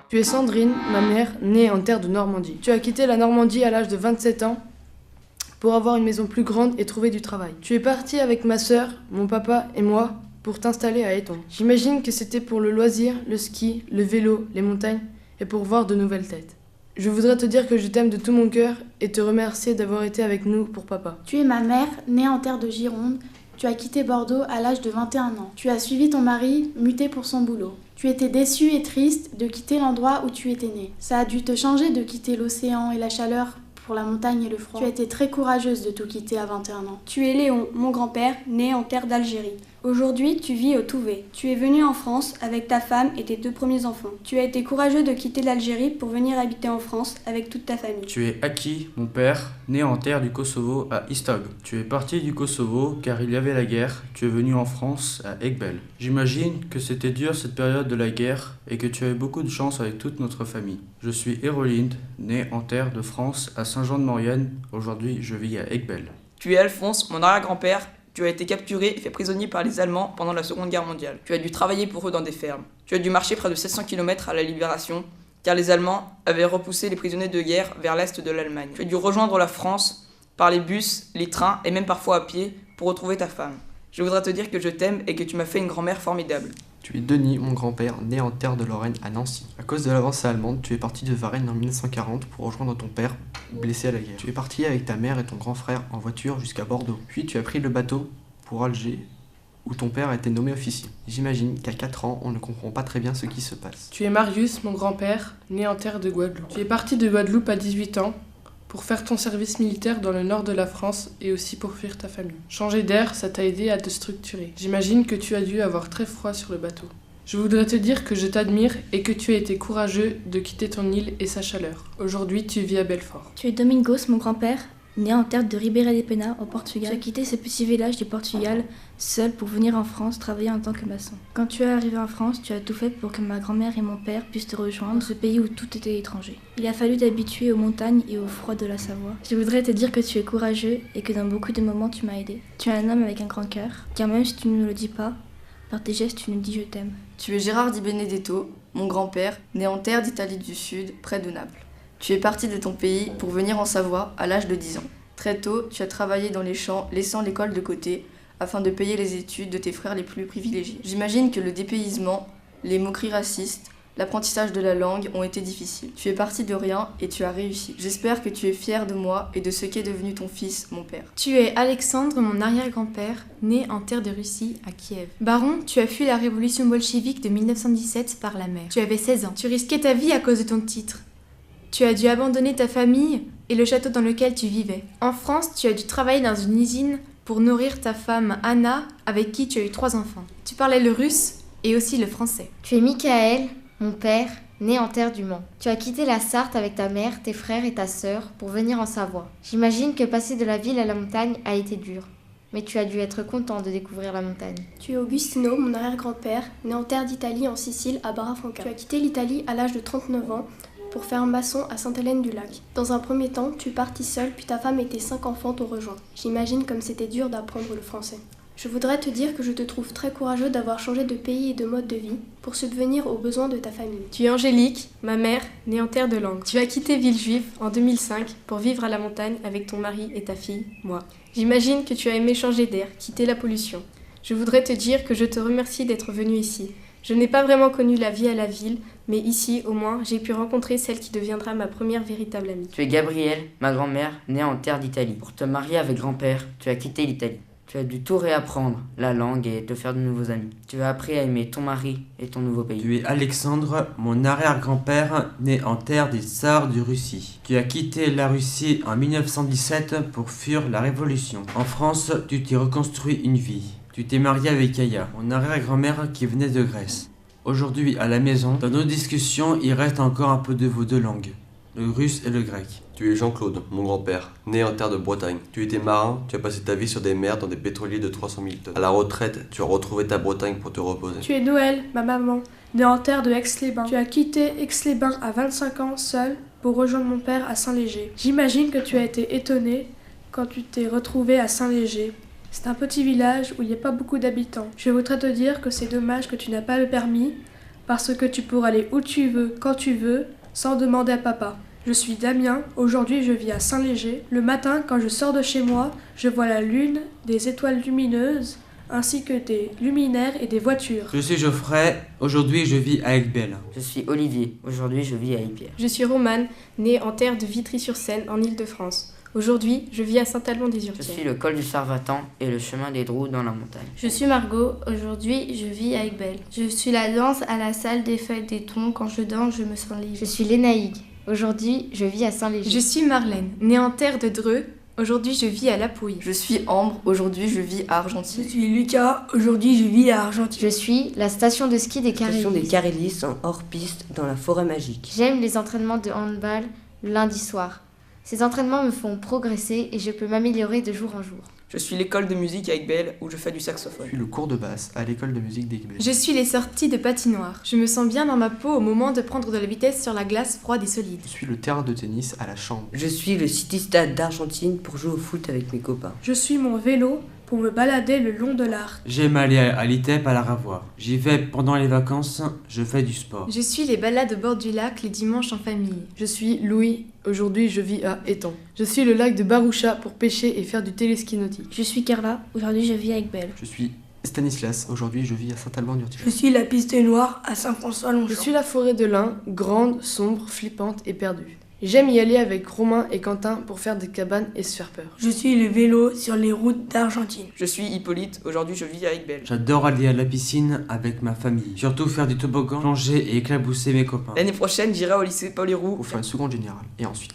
Tu es Sandrine, ma mère, née en terre de Normandie. Tu as quitté la Normandie à l'âge de 27 ans pour avoir une maison plus grande et trouver du travail. Tu es partie avec ma sœur, mon papa et moi pour t'installer à Éton. J'imagine que c'était pour le loisir, le ski, le vélo, les montagnes et pour voir de nouvelles têtes. Je voudrais te dire que je t'aime de tout mon cœur et te remercier d'avoir été avec nous pour papa. Tu es ma mère, née en terre de Gironde. Tu as quitté Bordeaux à l'âge de 21 ans. Tu as suivi ton mari, muté pour son boulot. Tu étais déçue et triste de quitter l'endroit où tu étais née. Ça a dû te changer de quitter l'océan et la chaleur pour la montagne et le froid. Tu as été très courageuse de tout quitter à 21 ans. Tu es Léon, mon grand-père, né en terre d'Algérie. Aujourd'hui, tu vis au Touvet. Tu es venu en France avec ta femme et tes 2 premiers enfants. Tu as été courageux de quitter l'Algérie pour venir habiter en France avec toute ta famille. Tu es Aki, mon père, né en terre du Kosovo à Istog. Tu es parti du Kosovo car il y avait la guerre. Tu es venu en France à Egbel. J'imagine que c'était dur cette période de la guerre et que tu as eu beaucoup de chance avec toute notre famille. Je suis Hérolinde, né en terre de France à Saint-Jean-de-Maurienne. Aujourd'hui, je vis à Egbel. Tu es Alphonse, mon arrière-grand-père. Tu as été capturé et fait prisonnier par les Allemands pendant la Seconde Guerre mondiale. Tu as dû travailler pour eux dans des fermes. Tu as dû marcher près de 700 km à la Libération, car les Allemands avaient repoussé les prisonniers de guerre vers l'est de l'Allemagne. Tu as dû rejoindre la France par les bus, les trains et même parfois à pied pour retrouver ta femme. Je voudrais te dire que je t'aime et que tu m'as fait une grand-mère formidable. Tu es Denis, mon grand-père, né en terre de Lorraine à Nancy. À cause de l'avancée allemande, tu es parti de Varennes en 1940 pour rejoindre ton père, blessé à la guerre. Tu es parti avec ta mère et ton grand frère en voiture jusqu'à Bordeaux. Puis tu as pris le bateau pour Alger, où ton père a été nommé officier. J'imagine qu'à 4 ans, on ne comprend pas très bien ce qui se passe. Tu es Marius, mon grand-père, né en terre de Guadeloupe. Tu es parti de Guadeloupe à 18 ans pour faire ton service militaire dans le nord de la France et aussi pour fuir ta famille. Changer d'air, ça t'a aidé à te structurer. J'imagine que tu as dû avoir très froid sur le bateau. Je voudrais te dire que je t'admire et que tu as été courageux de quitter ton île et sa chaleur. Aujourd'hui, tu vis à Belfort. Tu es Domingos, mon grand-père, né en terre de Ribeira de Pena, au Portugal. Tu as quitté ce petit village du Portugal, seul pour venir en France travailler en tant que maçon. Quand tu es arrivé en France, tu as tout fait pour que ma grand-mère et mon père puissent te rejoindre, ce pays où tout était étranger. Il a fallu t'habituer aux montagnes et au froid de la Savoie. Je voudrais te dire que tu es courageux et que dans beaucoup de moments tu m'as aidé. Tu es un homme avec un grand cœur, car même si tu ne me le dis pas, par tes gestes tu nous dis je t'aime. Tu es Gérard Di Benedetto, mon grand-père, né en terre d'Italie du Sud, près de Naples. Tu es parti de ton pays pour venir en Savoie à l'âge de 10 ans. Très tôt, tu as travaillé dans les champs, laissant l'école de côté, afin de payer les études de tes frères les plus privilégiés. J'imagine que le dépaysement, les moqueries racistes, l'apprentissage de la langue ont été difficiles. Tu es parti de rien et tu as réussi. J'espère que tu es fier de moi et de ce qu'est devenu ton fils, mon père. Tu es Alexandre, mon arrière-grand-père, né en terre de Russie, à Kiev. Baron, tu as fui la révolution bolchevique de 1917 par la mer. Tu avais 16 ans. Tu risquais ta vie à cause de ton titre. Tu as dû abandonner ta famille et le château dans lequel tu vivais. En France, tu as dû travailler dans une usine pour nourrir ta femme Anna, avec qui tu as eu 3 enfants. Tu parlais le russe et aussi le français. Tu es Michael, mon père, né en terre du Mans. Tu as quitté la Sarthe avec ta mère, tes frères et ta sœur pour venir en Savoie. J'imagine que passer de la ville à la montagne a été dur. Mais tu as dû être content de découvrir la montagne. Tu es Augustino, mon arrière-grand-père, né en terre d'Italie en Sicile, à Barafranca. Tu as quitté l'Italie à l'âge de 39 ans pour faire maçon à Sainte-Hélène-du-Lac. Dans un premier temps, tu partis seul, puis ta femme et tes 5 enfants t'ont rejoint. J'imagine comme c'était dur d'apprendre le français. Je voudrais te dire que je te trouve très courageux d'avoir changé de pays et de mode de vie pour subvenir aux besoins de ta famille. Tu es Angélique, ma mère, née en terre de Langres. Tu as quitté Villejuif en 2005 pour vivre à la montagne avec ton mari et ta fille, moi. J'imagine que tu as aimé changer d'air, quitter la pollution. Je voudrais te dire que je te remercie d'être venue ici. Je n'ai pas vraiment connu la vie à la ville, mais ici, au moins, j'ai pu rencontrer celle qui deviendra ma première véritable amie. Tu es Gabrielle, ma grand-mère, née en terre d'Italie. Pour te marier avec grand-père, tu as quitté l'Italie. Tu as dû tout réapprendre, la langue et te faire de nouveaux amis. Tu as appris à aimer ton mari et ton nouveau pays. Tu es Alexandre, mon arrière-grand-père, né en terre des Tsars de Russie. Tu as quitté la Russie en 1917 pour fuir la Révolution. En France, tu t'es reconstruit une vie. Tu t'es marié avec Aya, mon arrière-grand-mère qui venait de Grèce. Aujourd'hui, à la maison, dans nos discussions, il reste encore un peu de vos 2 langues, le russe et le grec. Tu es Jean-Claude, mon grand-père, né en terre de Bretagne. Tu étais marin, tu as passé ta vie sur des mers dans des pétroliers de 300 000 tonnes. À la retraite, tu as retrouvé ta Bretagne pour te reposer. Tu es Noël, ma maman, née en terre de Aix-les-Bains. Tu as quitté Aix-les-Bains à 25 ans, seul, pour rejoindre mon père à Saint-Léger. J'imagine que tu as été étonné quand tu t'es retrouvé à Saint-Léger, C'est un petit village où il n'y a pas beaucoup d'habitants. Je voudrais te dire que c'est dommage que tu n'as pas le permis, parce que tu pourras aller où tu veux, quand tu veux, sans demander à papa. Je suis Damien, aujourd'hui je vis à Saint-Léger. Le matin, quand je sors de chez moi, je vois la lune, des étoiles lumineuses, ainsi que des luminaires et des voitures. Je suis Geoffrey, aujourd'hui je vis à Aiguebelle. Je suis Olivier, aujourd'hui je vis à Épierre. Je suis Romane, née en terre de Vitry-sur-Seine, en Île-de-France. Aujourd'hui, je vis à Saint-Alban-des-Urtières. Je suis le col du Sarvatan et le chemin des Drous dans la montagne. Je suis Margot, aujourd'hui je vis à Aiguebelle. Je suis la danse à la salle des fêtes des Thons. Quand je danse, je me sens libre. Je suis Lénaïque, aujourd'hui je vis à Saint-Léger. Je suis Marlène, née en terre de Dreux. Aujourd'hui, je vis à La Pouille. Je suis Ambre, aujourd'hui je vis à Argentine. Je suis Lucas, aujourd'hui je vis à Argentine. Je suis la station de ski des Carélis. Station des Carélis en hors-piste dans la forêt magique. J'aime les entraînements de handball le lundi soir. Ces entraînements me font progresser et je peux m'améliorer de jour en jour. Je suis l'école de musique à Aiguebelle où je fais du saxophone. Je suis le cours de basse à l'école de musique d'Aiguebelle. Je suis les sorties de patinoire. Je me sens bien dans ma peau au moment de prendre de la vitesse sur la glace froide et solide. Je suis le terrain de tennis à la chambre. Je suis le City Stade d'Argentine pour jouer au foot avec mes copains. Je suis mon vélo pour me balader le long de l'arc. J'aime aller à l'ITEP à la Ravoie. J'y vais pendant les vacances, je fais du sport. Je suis les balades au bord du lac les dimanches en famille. Je suis Louis, aujourd'hui je vis à Étang. Je suis le lac de Baroucha pour pêcher et faire du téléski nautique. Je suis Carla, aujourd'hui je vis à Aiguebelle. Je suis Stanislas, aujourd'hui je vis à Saint-Alban-d'Urtières. Je suis la piste noire à Saint-François-Longchamp. Je suis la forêt de lin, grande, sombre, flippante et perdue. J'aime y aller avec Romain et Quentin pour faire des cabanes et se faire peur. Je suis le vélo sur les routes d'Argentine. Je suis Hippolyte, aujourd'hui je vis à Aiguebelle. J'adore aller à la piscine avec ma famille. Surtout faire du toboggan, plonger et éclabousser mes copains. L'année prochaine, j'irai au lycée Paul Héroux Pour faire une seconde générale et ensuite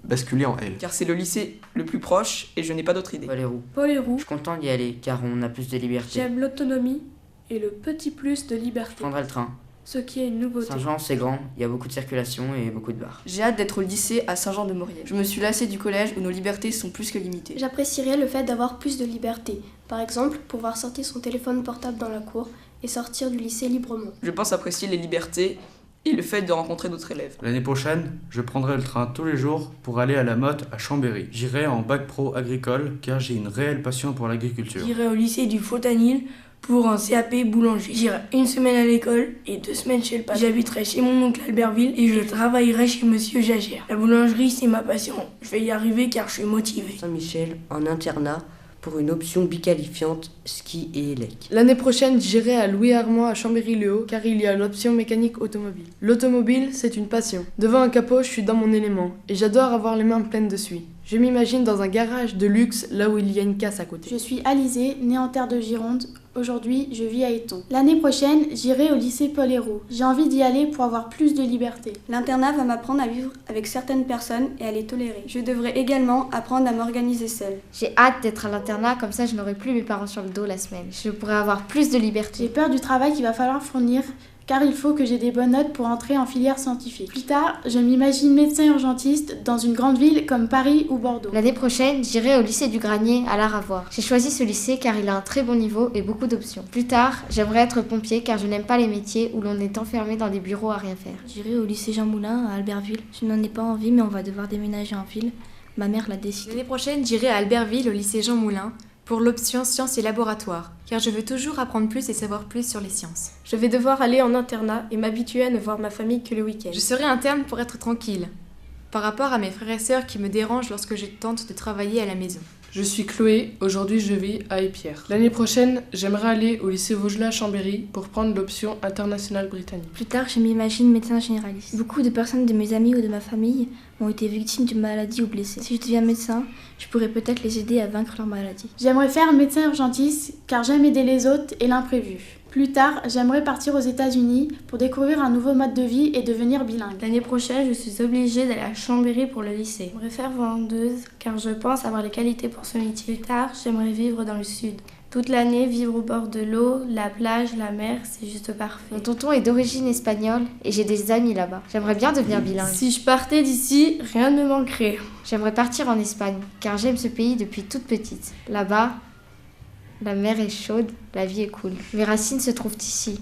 basculer en L. car c'est le lycée le plus proche et je n'ai pas d'autre idée. Paul Héroux. Paul Héroux, Je suis content d'y aller car on a plus de liberté. j'aime l'autonomie et le petit plus de Je liberté, prendrai le train. ce qui est une nouveauté. Saint-Jean, c'est grand, il y a beaucoup de circulation et beaucoup de bars. J'ai hâte d'être au lycée à Saint-Jean-de-Maurienne. Je me suis lassée du collège où nos libertés sont plus que limitées. J'apprécierais le fait d'avoir plus de liberté. Par exemple, pouvoir sortir son téléphone portable dans la cour et sortir du lycée librement. Je pense apprécier les libertés et le fait de rencontrer d'autres élèves. L'année prochaine, je prendrai le train tous les jours pour aller à la Motte à Chambéry. J'irai en bac pro agricole car j'ai une réelle passion pour l'agriculture. J'irai au lycée du Fontanil pour un CAP boulanger. J'irai une semaine à l'école et 2 semaines chez le patron. J'habiterai chez mon oncle Albertville et je travaillerai chez monsieur Jagère. La boulangerie, c'est ma passion. Je vais y arriver car je suis motivé. Saint-Michel en internat pour une option biqualifiante ski et élec. L'année prochaine, j'irai à Louis-Armand à Chambéry-le-Haut car il y a l'option mécanique automobile. L'automobile, c'est une passion. Devant un capot, je suis dans mon élément et j'adore avoir les mains pleines de suie. Je m'imagine dans un garage de luxe là où il y a une casse à côté. Je suis Alizée, née en terre de Gironde. Aujourd'hui, je vis à Étang. L'année prochaine, j'irai au lycée Paul Héroux. J'ai envie d'y aller pour avoir plus de liberté. L'internat va m'apprendre à vivre avec certaines personnes et à les tolérer. Je devrais également apprendre à m'organiser seule. J'ai hâte d'être à l'internat, comme ça je n'aurai plus mes parents sur le dos la semaine. Je pourrai avoir plus de liberté. J'ai peur du travail qu'il va falloir fournir, car il faut que j'ai des bonnes notes pour entrer en filière scientifique. Plus tard, je m'imagine médecin urgentiste dans une grande ville comme Paris ou Bordeaux. L'année prochaine, j'irai au lycée du Granier à la Ravoire. J'ai choisi ce lycée car il a un très bon niveau et beaucoup d'options. Plus tard, j'aimerais être pompier car je n'aime pas les métiers où l'on est enfermé dans des bureaux à rien faire. J'irai au lycée Jean Moulin à Albertville. Je n'en ai pas envie mais on va devoir déménager en ville. Ma mère l'a décidé. L'année prochaine, j'irai à Albertville au lycée Jean Moulin pour l'option sciences et laboratoires, car je veux toujours apprendre plus et savoir plus sur les sciences. Je vais devoir aller en internat et m'habituer à ne voir ma famille que le week-end. Je serai interne pour être tranquille, par rapport à mes frères et sœurs qui me dérangent lorsque je tente de travailler à la maison. Je suis Chloé, aujourd'hui je vis à Épierre. L'année prochaine, j'aimerais aller au lycée Vaugelas à Chambéry pour prendre l'option internationale britannique. Plus tard, je m'imagine médecin généraliste. Beaucoup de personnes de mes amis ou de ma famille ont été victimes d'une maladie ou blessées. Si je deviens médecin, je pourrais peut-être les aider à vaincre leur maladie. J'aimerais faire médecin urgentiste car j'aime aider les autres et l'imprévu. Plus tard, j'aimerais partir aux États-Unis pour découvrir un nouveau mode de vie et devenir bilingue. L'année prochaine, je suis obligée d'aller à Chambéry pour le lycée. J'aimerais faire vendeuse car je pense avoir les qualités pour ce métier. Plus tard, j'aimerais vivre dans le sud. Toute l'année, vivre au bord de l'eau, la plage, la mer, c'est juste parfait. Mon tonton est d'origine espagnole et j'ai des amis là-bas. J'aimerais bien devenir bilingue. Si je partais d'ici, rien ne me manquerait. J'aimerais partir en Espagne car j'aime ce pays depuis toute petite. Là-bas, la mer est chaude, la vie est cool. Mes racines se trouvent ici.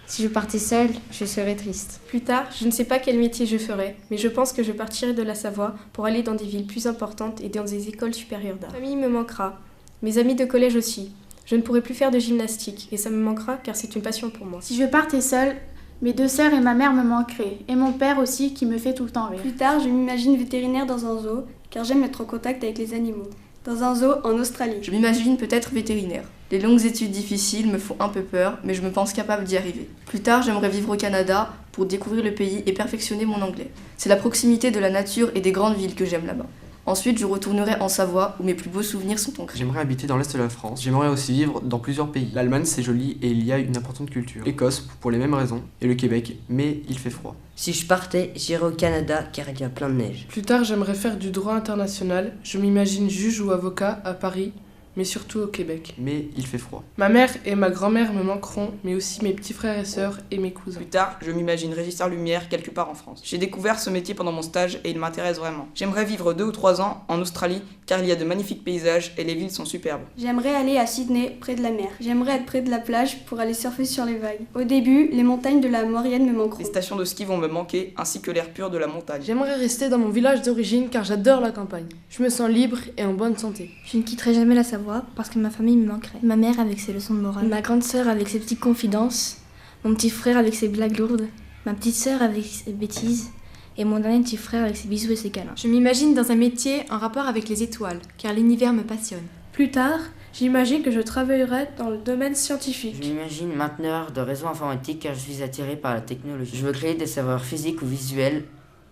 Si je partais seule, je serais triste. Plus tard, je ne sais pas quel métier je ferai, mais je pense que je partirai de la Savoie pour aller dans des villes plus importantes et dans des écoles supérieures d'art. Ma famille me manquera, Mes amis de collège aussi. Je ne pourrai plus faire de gymnastique et ça me manquera car c'est une passion pour moi. Si je partais seule, mes 2 sœurs et ma mère me manqueraient. Et mon père aussi qui me fait tout le temps rire. Plus tard, je m'imagine vétérinaire dans un zoo, car j'aime être en contact avec les animaux. Dans un zoo en Australie. Je m'imagine peut-être vétérinaire. Les longues études difficiles me font un peu peur, mais je me pense capable d'y arriver. Plus tard, j'aimerais vivre au Canada pour découvrir le pays et perfectionner mon anglais. C'est la proximité de la nature et des grandes villes que j'aime là-bas. Ensuite, je retournerai en Savoie où mes plus beaux souvenirs sont ancrés. J'aimerais habiter dans l'Est de la France. J'aimerais aussi vivre dans plusieurs pays. L'Allemagne, c'est joli et il y a une importante culture. L'Écosse, pour les mêmes raisons. Et le Québec, mais il fait froid. Si je partais, j'irais au Canada car il y a plein de neige. Plus tard, j'aimerais faire du droit international. Je m'imagine juge ou avocat à Paris, mais surtout au Québec. Mais il fait froid. Ma mère et ma grand-mère me manqueront, mais aussi mes petits frères et sœurs et mes cousins. Plus tard, je m'imagine régisseur lumière quelque part en France. J'ai découvert ce métier pendant mon stage et il m'intéresse vraiment. J'aimerais vivre 2 ou 3 ans en Australie car il y a de magnifiques paysages et les villes sont superbes. J'aimerais aller à Sydney, près de la mer. J'aimerais être près de la plage pour aller surfer sur les vagues. Au début, les montagnes de la Maurienne me manqueront. Les stations de ski vont me manquer, ainsi que l'air pur de la montagne. J'aimerais rester dans mon village d'origine car j'adore la campagne. Je me sens libre et en bonne santé. Je ne quitterai jamais la Savoie parce que ma famille me manquerait. Ma mère avec ses leçons de morale, ma grande sœur avec ses petites confidences, mon petit frère avec ses blagues lourdes, ma petite sœur avec ses bêtises et mon dernier petit frère avec ses bisous et ses câlins. Je m'imagine dans un métier en rapport avec les étoiles, car l'univers me passionne. Plus tard, j'imagine que je travaillerai dans le domaine scientifique. Je m'imagine mainteneur de réseau informatique car je suis attiré par la technologie. Je veux créer des serveurs physiques ou visuels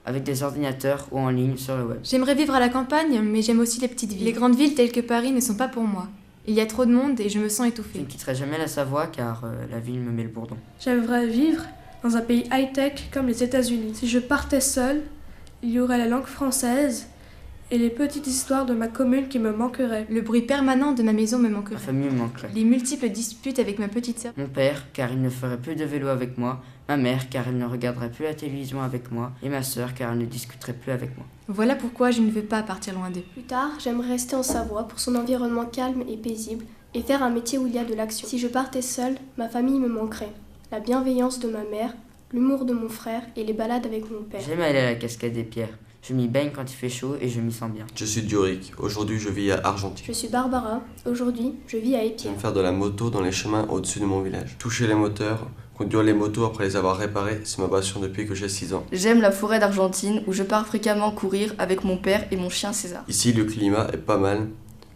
avec des ordinateurs ou en ligne sur le web. J'aimerais vivre à la campagne, mais j'aime aussi les petites villes. Les grandes villes telles que Paris ne sont pas pour moi. Il y a trop de monde et je me sens étouffée. Je ne quitterai jamais la Savoie car la ville me met le bourdon. J'aimerais vivre dans un pays high-tech comme les États-Unis. Si je partais seule, il y aurait la langue française et les petites histoires de ma commune qui me manqueraient. Le bruit permanent de ma maison me manquerait. Ma famille me manquerait. Les multiples disputes avec ma petite sœur. Mon père, car il ne ferait plus de vélo avec moi. Ma mère, car elle ne regarderait plus la télévision avec moi. Et ma sœur, car elle ne discuterait plus avec moi. Voilà pourquoi je ne veux pas partir loin d'eux. Plus tard, j'aimerais rester en Savoie pour son environnement calme et paisible et faire un métier où il y a de l'action. Si je partais seule, ma famille me manquerait. La bienveillance de ma mère, l'humour de mon frère et les balades avec mon père. J'aime aller à la cascade des pierres. Je m'y baigne quand il fait chaud et je m'y sens bien. Je suis Duric. Aujourd'hui, je vis à Argentine. Je suis Barbara. Aujourd'hui, je vis à Épier. J'aime faire de la moto dans les chemins au-dessus de mon village. Toucher les moteurs, conduire les motos après les avoir réparées, c'est ma passion depuis que j'ai 6 ans. J'aime la forêt d'Argentine où je pars fréquemment courir avec mon père et mon chien César. Ici, le climat est pas mal.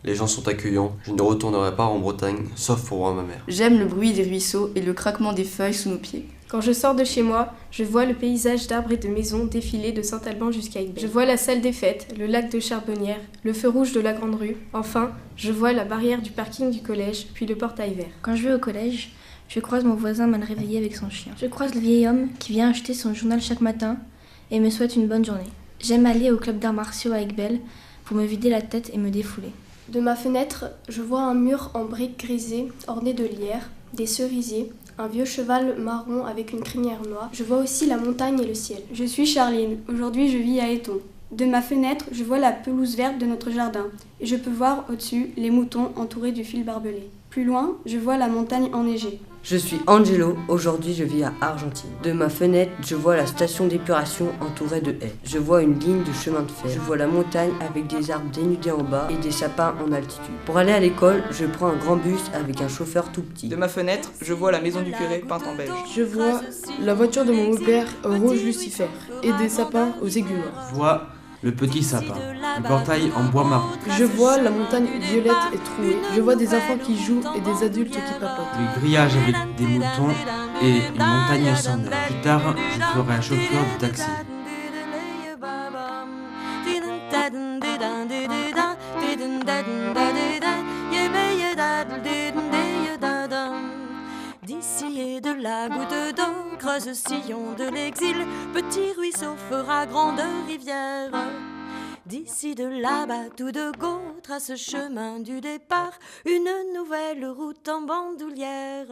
Les gens sont accueillants. Je ne retournerai pas en Bretagne, sauf pour voir ma mère. J'aime le bruit des ruisseaux et le craquement des feuilles sous nos pieds. Quand je sors de chez moi, je vois le paysage d'arbres et de maisons défiler de Saint-Alban jusqu'à Aiguebelle. Je vois la salle des fêtes, le lac de Charbonnières, le feu rouge de la Grande Rue. Enfin, je vois la barrière du parking du collège, puis le portail vert. Quand je vais au collège, je croise mon voisin mal réveillé avec son chien. Je croise le vieil homme qui vient acheter son journal chaque matin et me souhaite une bonne journée. J'aime aller au club d'arts martiaux à Aiguebelle pour me vider la tête et me défouler. De ma fenêtre, je vois un mur en briques grisées orné de lierre, des cerisiers, un vieux cheval marron avec une crinière noire. Je vois aussi la montagne et le ciel. Je suis Charline. Aujourd'hui, je vis à Éton. De ma fenêtre, je vois la pelouse verte de notre jardin et je peux voir au-dessus les moutons entourés du fil barbelé. Plus loin, je vois la montagne enneigée. Je suis Angelo, aujourd'hui je vis à Argentine. De ma fenêtre, je vois la station d'épuration entourée de haies. Je vois une ligne de chemin de fer. Je vois la montagne avec des arbres dénudés en bas et des sapins en altitude. Pour aller à l'école, je prends un grand bus avec un chauffeur tout petit. De ma fenêtre, je vois la maison du curé peinte en beige. Je vois la voiture de mon beau-père au rouge Lucifer et des sapins aux aigus noirs. Je vois le petit sapin, le portail en bois marron. Je vois la montagne violette et trouée. Je vois des enfants qui jouent et des adultes qui papotent. Les grillages avec des moutons et une montagne sans neige. Plus tard, je ferai un chauffeur de taxi. D'ici et de la goutte d'eau, creuse sillon de l'exil, petit ruisseau fera grande rivière. D'ici de là-bas, tout de go, trace chemin du départ, une nouvelle route en bandoulière.